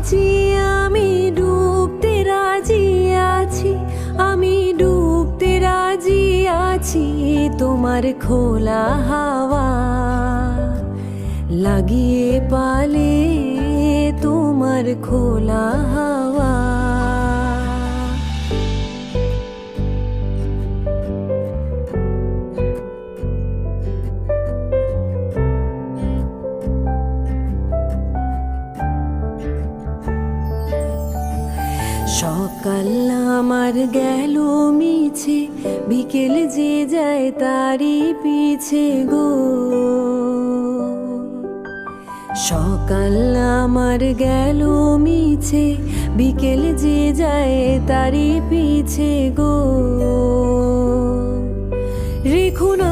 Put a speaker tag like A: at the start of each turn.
A: আজি আমি ডুবতে রাজি আছি, আমি ডুবতে রাজি আছি তোমার খোলা হাওয়া লাগিয়ে পালে, তোমার খোলা হাওয়া। সকাল আমার গেল মিছে, বিকেল যে যায় তারই পিছে গো। সকাল আমার গেল মিছে, বিকেল যে যায় তারই পিছে গো। রেখো না